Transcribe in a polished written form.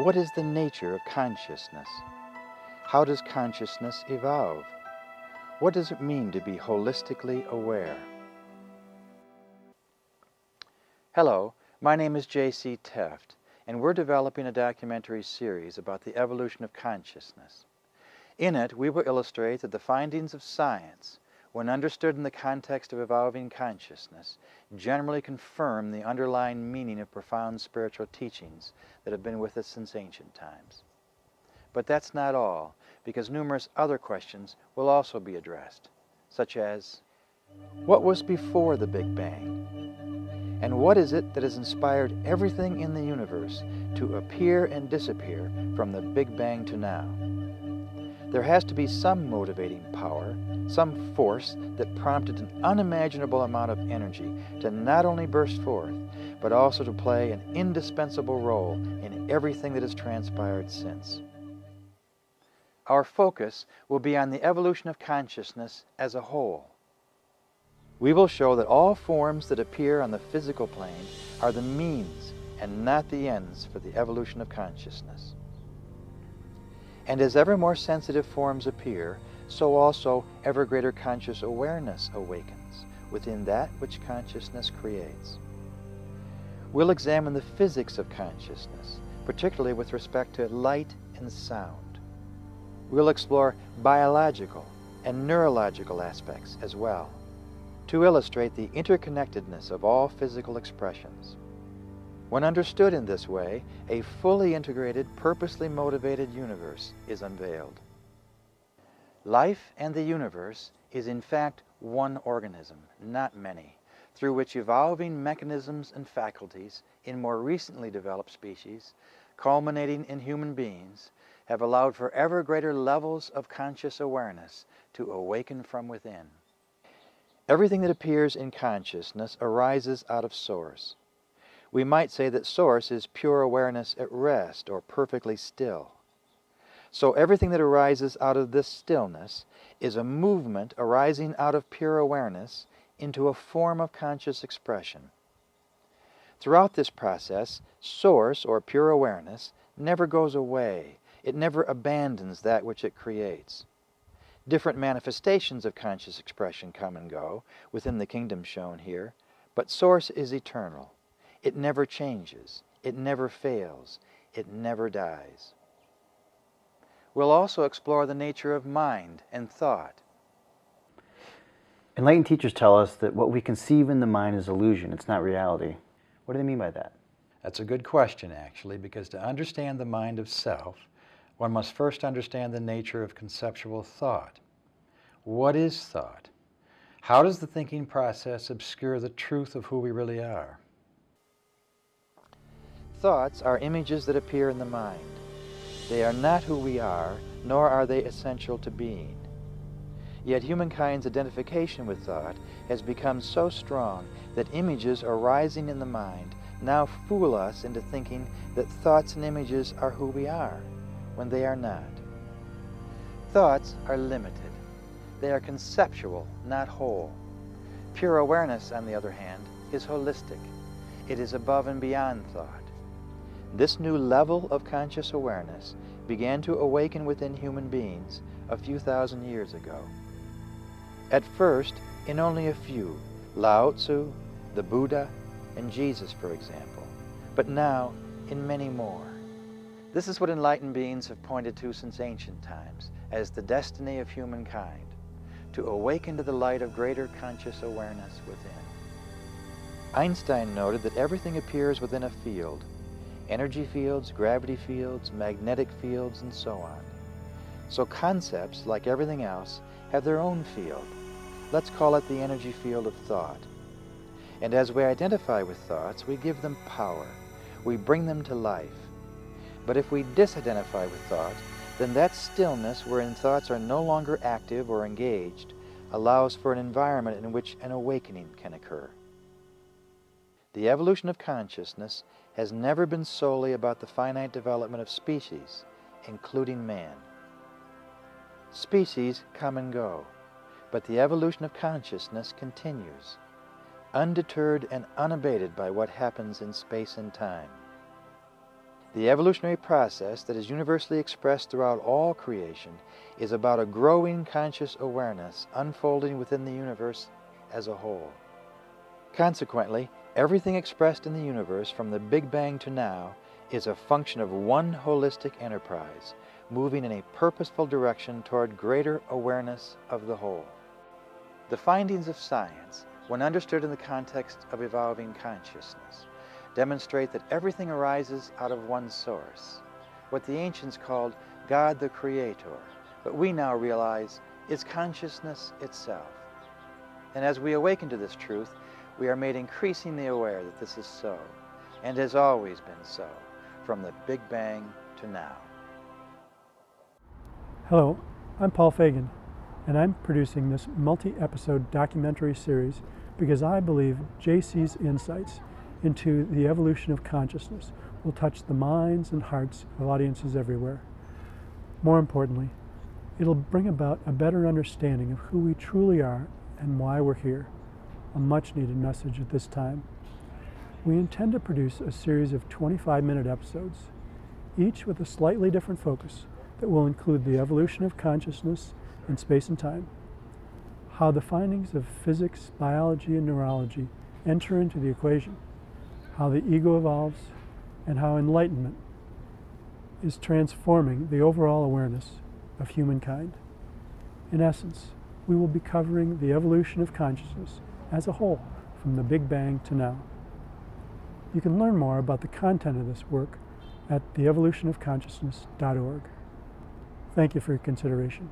What is the nature of consciousness? How does consciousness evolve? What does it mean to be holistically aware? Hello, my name is J.C. Teft, and we're developing a documentary series about the evolution of consciousness. In it, we will illustrate that the findings of science, when understood in the context of evolving consciousness, generally confirm the underlying meaning of profound spiritual teachings that have been with us since ancient times. But that's not all, because numerous other questions will also be addressed, such as, what was before the Big Bang? And what is it that has inspired everything in the universe to appear and disappear from the Big Bang to now? There has to be some motivating power, some force that prompted an unimaginable amount of energy to not only burst forth, but also to play an indispensable role in everything that has transpired since. Our focus will be on the evolution of consciousness as a whole. We will show that all forms that appear on the physical plane are the means and not the ends for the evolution of consciousness. And as ever more sensitive forms appear, so also ever greater conscious awareness awakens within that which consciousness creates. We'll examine the physics of consciousness, particularly with respect to light and sound. We'll explore biological and neurological aspects as well, to illustrate the interconnectedness of all physical expressions. When understood in this way, a fully integrated, purposely motivated universe is unveiled. Life and the universe is in fact one organism, not many, through which evolving mechanisms and faculties in more recently developed species, culminating in human beings, have allowed for ever greater levels of conscious awareness to awaken from within. Everything that appears in consciousness arises out of Source. We might say that Source is pure awareness at rest or perfectly still. So everything that arises out of this stillness is a movement arising out of pure awareness into a form of conscious expression. Throughout this process, Source, or pure awareness, never goes away. It never abandons that which it creates. Different manifestations of conscious expression come and go within the kingdom shown here, but Source is eternal. It never changes. It never fails. It never dies. We'll also explore the nature of mind and thought. Enlightened teachers tell us that what we conceive in the mind is illusion. It's not reality. What do they mean by that? That's a good question, actually, because to understand the mind of self, one must first understand the nature of conceptual thought. What is thought? How does the thinking process obscure the truth of who we really are? Thoughts are images that appear in the mind. They are not who we are, nor are they essential to being. Yet humankind's identification with thought has become so strong that images arising in the mind now fool us into thinking that thoughts and images are who we are, when they are not. Thoughts are limited. They are conceptual, not whole. Pure awareness, on the other hand, is holistic. It is above and beyond thought. This new level of conscious awareness began to awaken within human beings a few thousand years ago. At first, in only a few, Lao Tzu, the Buddha, and Jesus, for example, but now in many more. This is what enlightened beings have pointed to since ancient times as the destiny of humankind, to awaken to the light of greater conscious awareness within. Einstein noted that everything appears within a field, energy fields, gravity fields, magnetic fields, and so on. So concepts, like everything else, have their own field. Let's call it the energy field of thought. And as we identify with thoughts, we give them power. We bring them to life. But if we disidentify with thought, then that stillness wherein thoughts are no longer active or engaged allows for an environment in which an awakening can occur. The evolution of consciousness has never been solely about the finite development of species, including man. Species come and go, but the evolution of consciousness continues, undeterred and unabated by what happens in space and time. The evolutionary process that is universally expressed throughout all creation is about a growing conscious awareness unfolding within the universe as a whole. Consequently, everything expressed in the universe from the Big Bang to now is a function of one holistic enterprise, moving in a purposeful direction toward greater awareness of the whole. The findings of science, when understood in the context of evolving consciousness, demonstrate that everything arises out of one source, what the ancients called God the Creator, but we now realize is consciousness itself. And as we awaken to this truth, we are made increasingly aware that this is so, and has always been so, from the Big Bang to now. Hello, I'm Paul Fagan, and I'm producing this multi-episode documentary series because I believe JC's insights into the evolution of consciousness will touch the minds and hearts of audiences everywhere. More importantly, it'll bring about a better understanding of who we truly are and why we're here, a much-needed message at this time. We intend to produce a series of 25-minute episodes, each with a slightly different focus that will include the evolution of consciousness in space and time, how the findings of physics, biology, and neurology enter into the equation, how the ego evolves, and how enlightenment is transforming the overall awareness of humankind. In essence, we will be covering the evolution of consciousness as a whole, from the Big Bang to now. You can learn more about the content of this work at theevolutionofconsciousness.org. Thank you for your consideration.